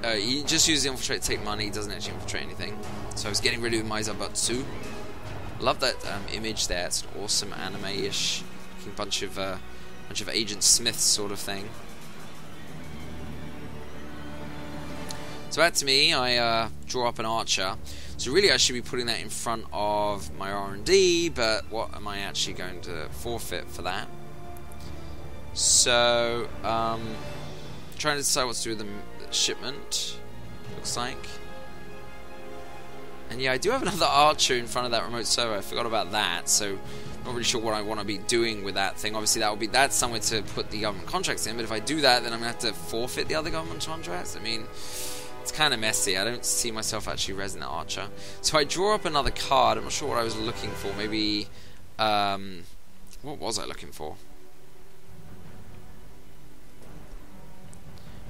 he just uses the Infiltrate to take money, he doesn't actually infiltrate anything. So he's getting rid of my Zaibatsu. Love that image there, it's an awesome anime-ish bunch of Agent Smiths sort of thing. So back to me, I draw up an archer. So really I should be putting that in front of my R&D, but what am I actually going to forfeit for that? So, trying to decide what to do with the shipment, looks like. And yeah, I do have another archer in front of that remote server, I forgot about that, so not really sure what I want to be doing with that thing. Obviously that's somewhere to put the government contracts in, but if I do that, then I'm going to have to forfeit the other government contracts. I mean, it's kind of messy. I don't see myself actually rezzing that archer. So I draw up another card. I'm not sure what I was looking for. Maybe, what was I looking for?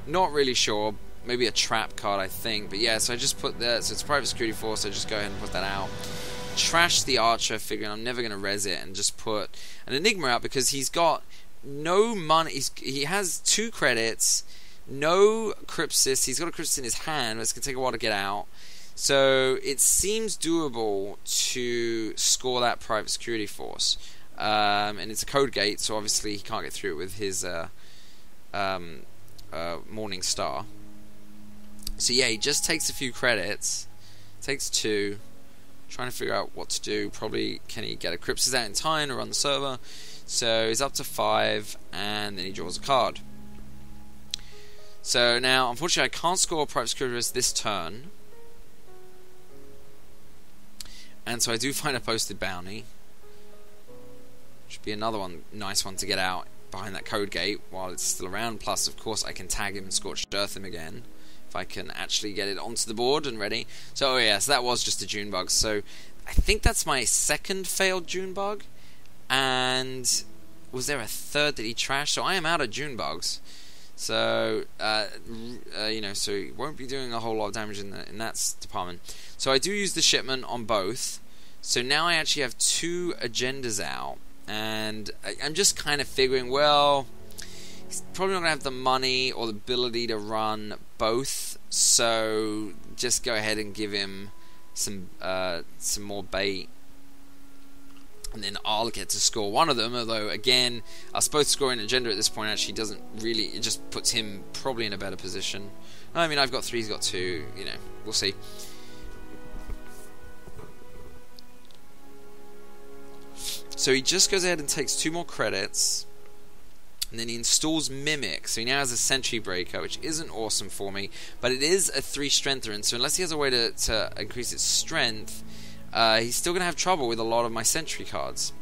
Not really sure. Maybe a trap card, I think. But yeah, so I just put that. So it's Private Security Force. So I just go ahead and put that out. Trash the archer, figuring I'm never going to rez it, and just put an Enigma out because he's got no money. He has 2 credits. No Crypsis. He's got a Crypsis in his hand, but it's going to take a while to get out. So it seems doable to score that Private Security Force. And it's a code gate, so obviously he can't get through it with his Morning Star. So yeah, he just takes a few credits. Takes 2. Trying to figure out what to do. Probably, can he get a Crypsis out in time to run the server? So he's up to 5, and then he draws a card. So now, unfortunately, I can't score a private security risk this turn. And so I do find a posted bounty. Should be another one, nice one to get out behind that code gate while it's still around. Plus, of course, I can tag him and Scorched Earth him again if I can actually get it onto the board and ready. So, oh yeah, so that was just a June bug. So, I think that's my second failed June bug. And was there a third that he trashed? So I am out of June bugs. So, you know, so he won't be doing a whole lot of damage in that department. So I do use the shipment on both. So now I actually have 2 agendas out. And I'm just kind of figuring, well, he's probably not going to have the money or the ability to run both. So just go ahead and give him some more bait. And then I'll get to score one of them, although, again, us both scoring an agenda at this point actually doesn't really... It just puts him probably in a better position. I mean, I've got 3, he's got 2, you know, we'll see. So he just goes ahead and takes 2 more credits, and then he installs Mimic, so he now has a Sentry Breaker, which isn't awesome for me, but it is a 3 strengther, and so unless he has a way to increase its strength... he's still going to have trouble with a lot of my Sentry cards.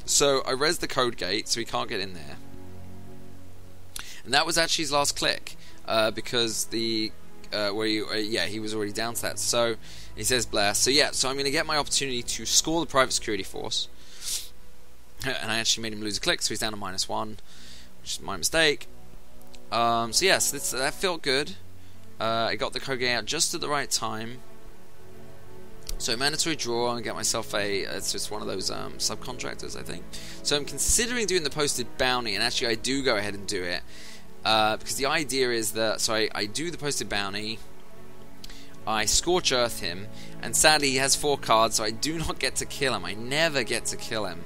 So I res the code gate, so he can't get in there. And that was actually his last click, because the he was already down to that. So he says blast. So yeah, so I'm going to get my opportunity to score the private security force. And I actually made him lose a click, so he's down to -1, which is my mistake. So yes, that felt good. I got the code gate out just at the right time. So mandatory draw, and get myself it's just one of those subcontractors, I think. So I'm considering doing the posted bounty, and actually I do go ahead and do it. Because the idea is that, so I do the posted bounty, I Scorch Earth him, and sadly he has 4 cards, so I do not get to kill him. I never get to kill him.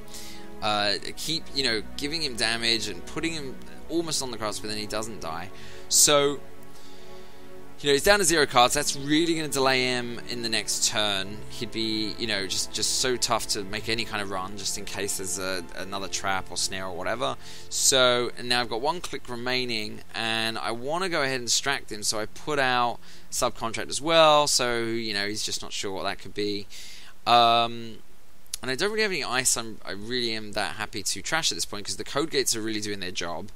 Keep, you know, giving him damage and putting him almost on the cross, but then he doesn't die. So... You know, he's down to 0 cards. That's really going to delay him in the next turn. He'd be, you know, just so tough to make any kind of run, just in case there's another trap or snare or whatever. So, and now I've got 1 click remaining, and I want to go ahead and distract him. So I put out subcontract as well. So, you know, he's just not sure what that could be. And I don't really have any ice. I really am that happy to trash at this point because the code gates are really doing their job.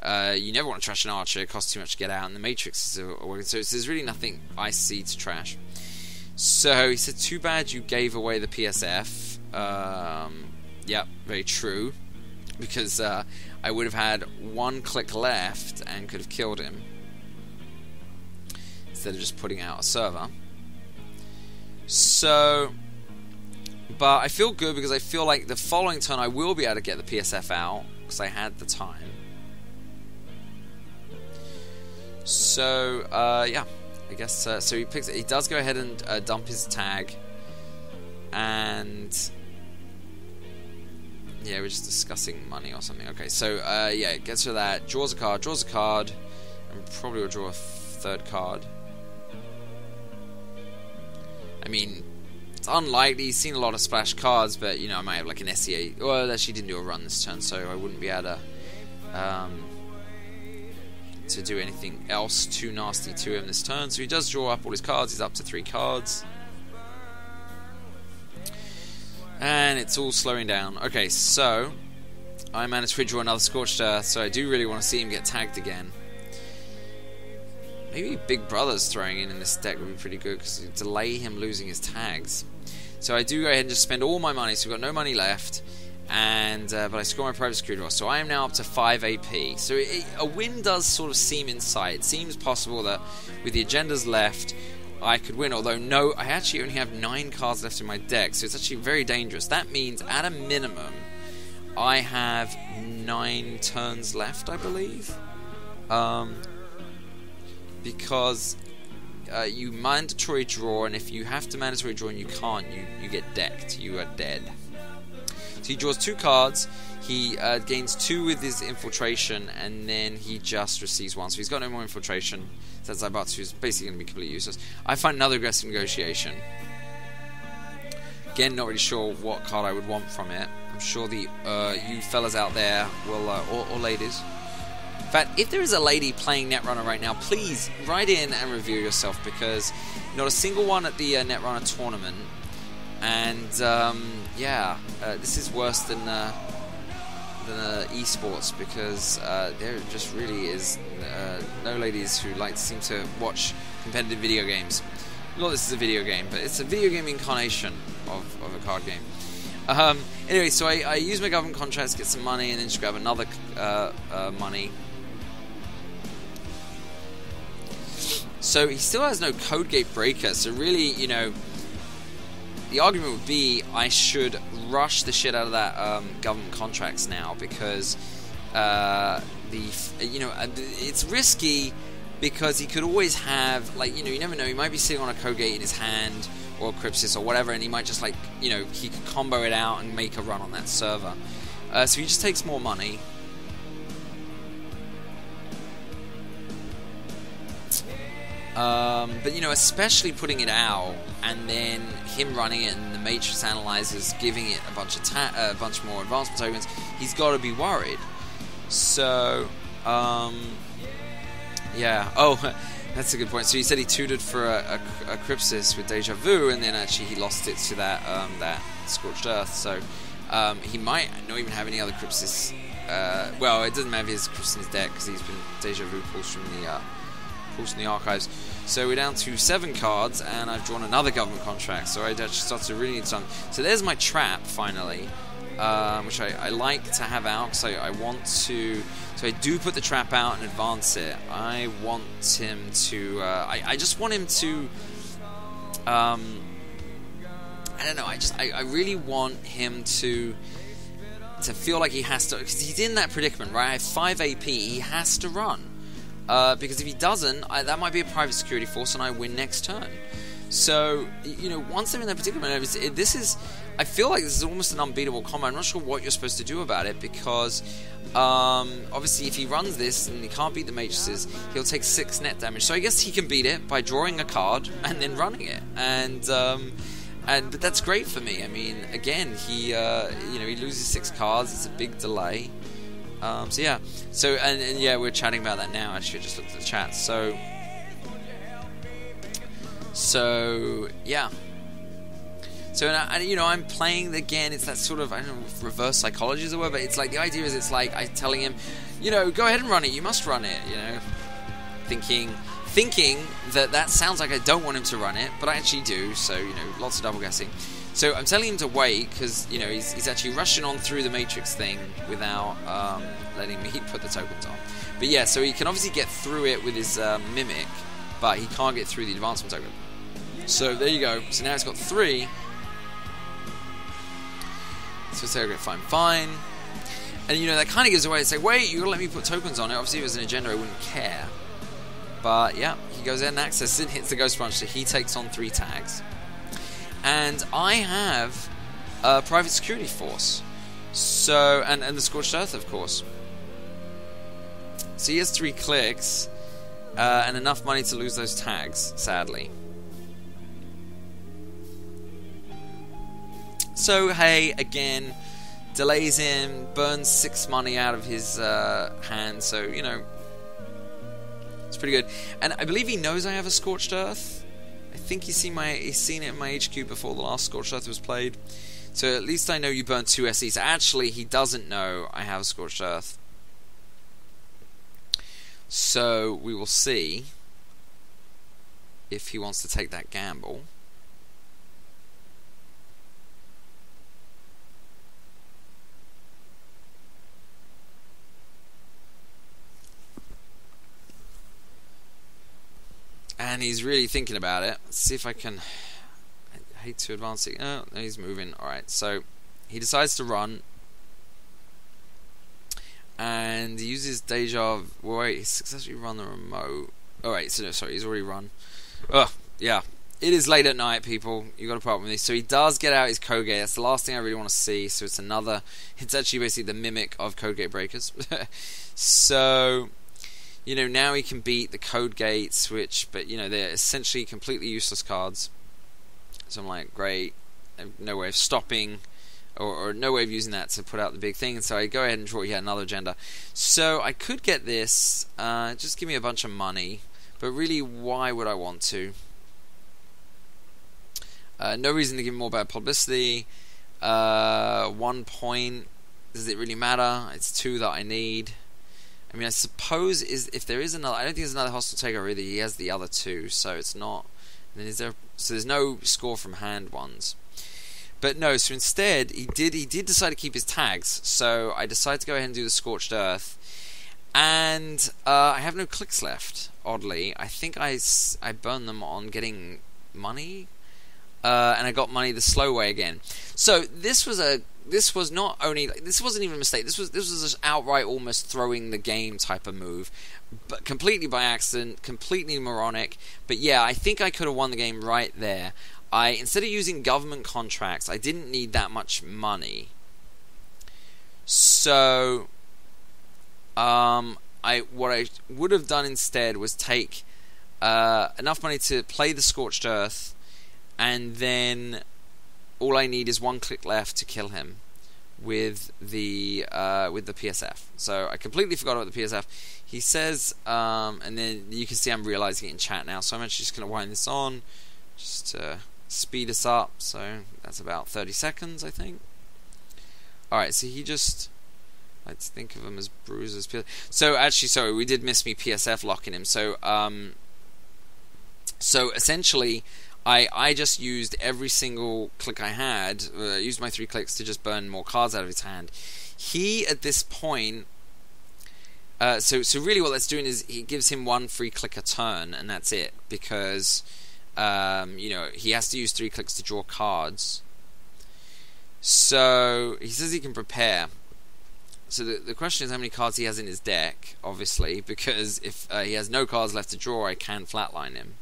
You never want to trash an archer, it costs too much to get out, and the matrix is working, so there's really nothing I see to trash. So he said, too bad you gave away the PSF. Yep, very true, because I would have had 1 click left and could have killed him, instead of just putting out a server. So, but I feel good because I feel like the following turn I will be able to get the PSF out, because I had the time. So, yeah, I guess, so he picks it. He does go ahead and dump his tag, and, yeah, we're just discussing money or something. Okay, so, yeah, gets rid of that, draws a card, and probably will draw a 3rd card. I mean, it's unlikely, he's seen a lot of splash cards, but, you know, I might have like an SEA, well, actually didn't do a run this turn, so I wouldn't be able to do anything else too nasty to him this turn. So he does draw up all his cards. He's up to 3 cards, and it's all slowing down. Okay, so I managed to draw another Scorched Earth, so I do really want to see him get tagged again. Maybe Big Brother's throwing in this deck would be pretty good because it would delay him losing his tags. So I do go ahead and just spend all my money, so we've got no money left. And but I score my private security draw, so I am now up to 5 AP. So a win does sort of seem in sight. It seems possible that with the agendas left, I could win. Although no, I actually only have 9 cards left in my deck, so it's actually very dangerous. That means at a minimum, I have 9 turns left, I believe, because you mandatory draw, and if you have to mandatory draw and you can't, you get decked. You are dead. So he draws 2 cards, he gains 2 with his infiltration, and then he just receives 1. So he's got no more infiltration. So that's Zaibatsu is basically going to be completely useless. I find another aggressive negotiation. Again, not really sure what card I would want from it. I'm sure the you fellas out there will, or ladies. In fact, if there is a lady playing Netrunner right now, please write in and review yourself, because not a single one at the Netrunner tournament. And yeah, this is worse than esports, because there just really is no ladies who seem to watch competitive video games. Not this is a video game, but it's a video game incarnation of a card game. Anyway, so I use my government contracts to get some money, and then just grab another money. So he still has no code gate breaker, so really, you know, the argument would be I should rush the shit out of that government contracts now, because it's risky, because he could always have, you never know, he might be sitting on a code gate in his hand, or a Crypsis or whatever, and he might just he could combo it out and make a run on that server. So he just takes more money. But especially putting it out and then him running it and the matrix analyzers giving it a bunch more advancement tokens, he's got to be worried. So yeah. Oh, that's a good point. So he said he tutored for a Crypsis with Deja Vu, and then actually he lost it to that Scorched Earth. So he might not even have any other Crypsis. Well, it doesn't matter if he has Crypsis in his deck, because he's been Deja Vu pulls from the archives. So we're down to 7 cards, and I've drawn another government contract. So I actually start to really need some. So there's my trap finally, which I like to have out, because I want to. So I do put the trap out and advance it. I want him to. I just want him to. I don't know. I really want him to feel like he has to, because he's in that predicament, right? I have 5 AP. He has to run. Because if he doesn't, that might be a private security force, and I win next turn. So, once I'm in that predicament, I feel like this is almost an unbeatable combo. I'm not sure what you're supposed to do about it, because obviously if he runs this and he can't beat the matrices, he'll take 6 net damage. So I guess he can beat it by drawing a card and then running it. But that's great for me. I mean, again, he loses 6 cards. It's a big delay. So yeah, and yeah, we're chatting about that now. Actually, I just looked at the chat. So yeah. So I'm playing again. It's that sort of, I don't know, reverse psychology or whatever. It's like the idea is, it's like I'm telling him, go ahead and run it. You must run it. Thinking that sounds like I don't want him to run it, but I actually do. So lots of double guessing. So I'm telling him to wait, because he's actually rushing on through the matrix thing without letting me put the tokens on. But yeah, so he can obviously get through it with his mimic, but he can't get through the advancement token. So there you go. So now he's got 3. So say, okay, fine. And that kind of gives away. It's like, wait, you gotta let me put tokens on it. Obviously, if it was an agenda, I wouldn't care. But yeah, he goes in and accesses it, hits the Ghost Punch, so he takes on 3 tags. And I have a private security force. So, and the Scorched Earth, of course. So he has 3 clicks, and enough money to lose those tags, sadly. So, hey, again, delays him, burns 6 money out of his hand, so, it's pretty good. And I believe he knows I have a Scorched Earth. I think he's seen it in my HQ before the last Scorched Earth was played. So at least I know you burn 2 SEs. Actually, he doesn't know I have a Scorched Earth. So we will see if he wants to take that gamble. And he's really thinking about it. Let's see if I can. I hate to advance it. Oh, he's moving. Alright, so he decides to run. And he uses Deja. Wait, he successfully run the remote. Alright, so no, sorry, he's already run. Oh, yeah. it is late at night, people. You got to put up with me. So he does get out his code gate. That's the last thing I really want to see. So it's actually basically the mimic of code gate breakers. So, you know, now he can beat the code gates, but you know, they're essentially completely useless cards. So I'm like, great, no way of stopping, or no way of using that to put out the big thing. So I go ahead and draw yet another agenda. So I could get this, just give me a bunch of money, but really, why would I want to? No reason to give him more bad publicity. 1 point, does it really matter? It's 2 that I need. I mean, I suppose if there is another, I don't think there's another hostile takeover either. He has the other 2, so it's not. Then so there's no score from hand ones. But no, so instead he did decide to keep his tags. So I decided to go ahead and do the Scorched Earth, and I have no clicks left. Oddly, I think I burned them on getting money, and I got money the slow way again. So this wasn't even a mistake. This was just outright almost throwing the game type of move, but completely by accident, completely moronic. But yeah, I think I could have won the game right there. Instead of using government contracts, I didn't need that much money. So, what I would have done instead was take enough money to play the Scorched Earth, and then all I need is 1 click left to kill him with the PSF. So I completely forgot about the PSF. He says, and then you can see I'm realizing it in chat now. So I'm actually just going to wind this on, just to speed us up. So that's about 30 seconds, I think. All right. So he just, let's think of him as bruises. So actually, sorry, we did miss me PSF locking him. So so essentially, I just used every single click I had, used my 3 clicks to just burn more cards out of his hand. He, at this point, so really what that's doing is he gives him 1 free click a turn, and that's it, because you know, he has to use 3 clicks to draw cards. So he says he can prepare. So the question is how many cards he has in his deck, obviously, because if he has no cards left to draw, I can flatline him.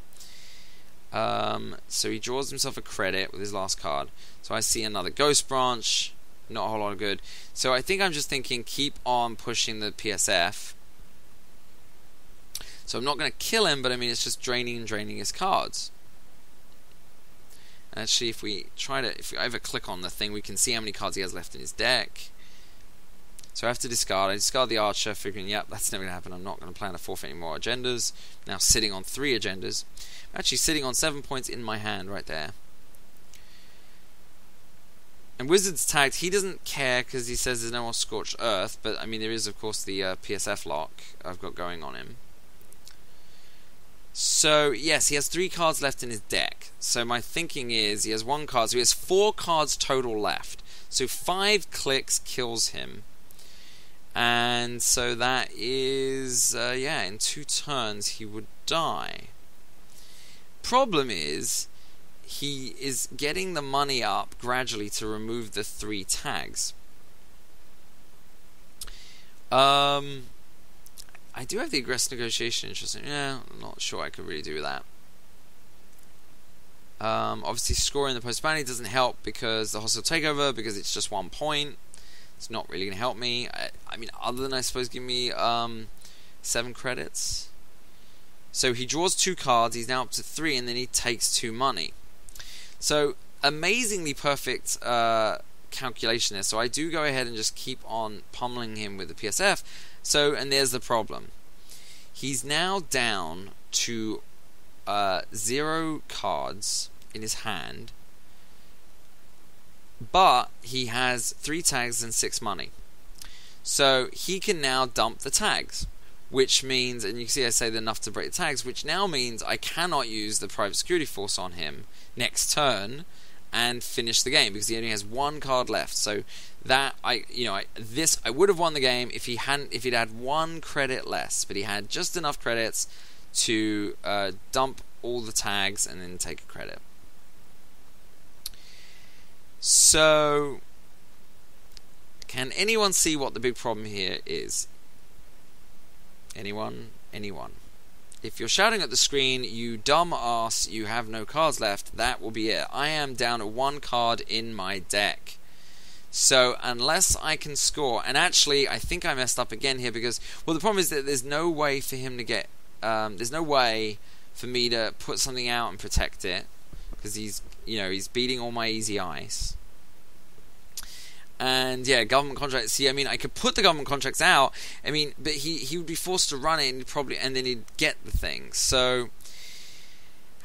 So he draws himself a credit with his last card. So I see another Ghost Branch, not a whole lot of good. So I think I'm just thinking keep on pushing the PSF. So I'm not going to kill him, but I mean it's just draining his cards. And actually, if we ever click on the thing, we can see how many cards he has left in his deck. So I have to discard. I discard the Archer, figuring, yep, that's never going to happen. I'm not going to plan to forfeit any more agendas. Now sitting on 3 agendas. I'm actually sitting on 7 points in my hand right there. And Whizzard's tagged. He doesn't care because he says there's no more Scorched Earth. But, I mean, there is, of course, the PSF lock I've got going on him. So, yes, he has 3 cards left in his deck. So my thinking is he has 1 card. So he has 4 cards total left. So 5 clicks kills him. And so that is, yeah, in 2 turns he would die. Problem is, he is getting the money up gradually to remove the 3 tags. I do have the aggressive negotiation, interesting. Yeah, I'm not sure I could really do that. Obviously scoring the post-bounty doesn't help because the hostile takeover, because it's just 1 point. It's not really going to help me. I mean, other than, I suppose, give me 7 credits. So he draws 2 cards, he's now up to 3, and then he takes 2 money. So, amazingly perfect calculation there. So I do go ahead and just keep on pummeling him with the PSF. So, and there's the problem. He's now down to 0 cards in his hand, but he has 3 tags and 6 money. So he can now dump the tags, which means, and you can see I say enough to break the tags, which now means I cannot use the private security force on him next turn and finish the game because he only has 1 card left. So that I would have won the game if he'd had 1 credit less, but he had just enough credits to dump all the tags and then take a credit. So, can anyone see what the big problem here is? Anyone? Anyone? if you're shouting at the screen, you dumb ass, you have no cards left, that will be it. I am down to 1 card in my deck. So unless I can score, and actually I think I messed up again here because, well, the problem is that there's no way for him to get, there's no way for me to put something out and protect it because he's beating all my easy ice. And yeah, government contracts. See, I mean, I could put the government contracts out. I mean, but he would be forced to run it, and then he'd get the thing. So.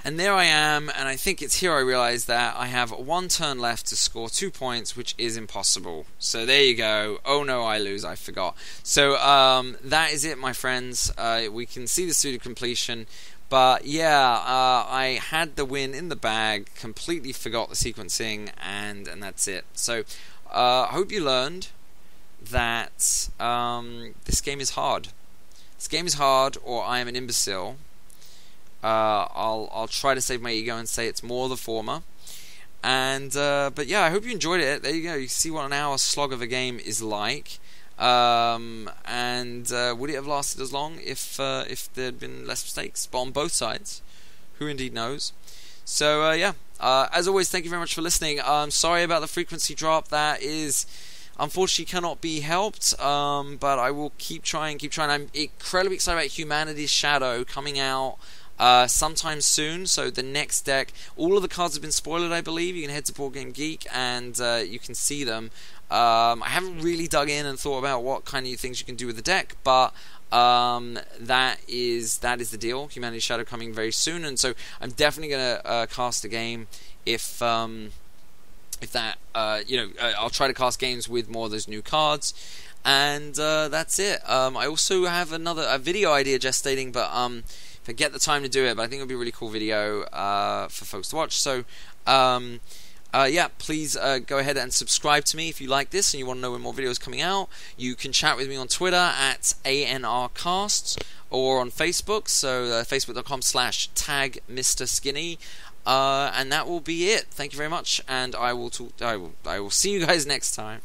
And there I am, and I think it's here I realise that I have 1 turn left to score 2 points, which is impossible. So there you go. Oh no, I lose, I forgot. So that is it, my friends. We can see the suited completion. But yeah, I had the win in the bag, completely forgot the sequencing, and that's it. So I hope you learned that this game is hard. This game is hard, or I am an imbecile. I'll try to save my ego and say it's more the former. And but yeah, I hope you enjoyed it. There you go. You see what an hour slog of a game is like. And would it have lasted as long if there had been less mistakes? But on both sides, who indeed knows? So yeah. As always, thank you very much for listening. I'm sorry about the frequency drop. That is, unfortunately, cannot be helped. But I will keep trying. I'm incredibly excited about Humanity's Shadow coming out sometime soon. So the next deck, all of the cards have been spoiled, I believe. You can head to Board Game Geek and you can see them. I haven't really dug in and thought about what kind of things you can do with the deck, but that is the deal. Humanity's Shadow coming very soon, and so I'm definitely gonna cast a game if that I'll try to cast games with more of those new cards. And that's it. I also have a video idea gestating, but if I get the time to do it, but I think it'll be a really cool video for folks to watch. So yeah, please go ahead and subscribe to me if you like this and you want to know when more videos are coming out. You can chat with me on Twitter at ANRcasts or on Facebook, so facebook.com/tag mrskinny. And that will be it. Thank you very much, and I will see you guys next time.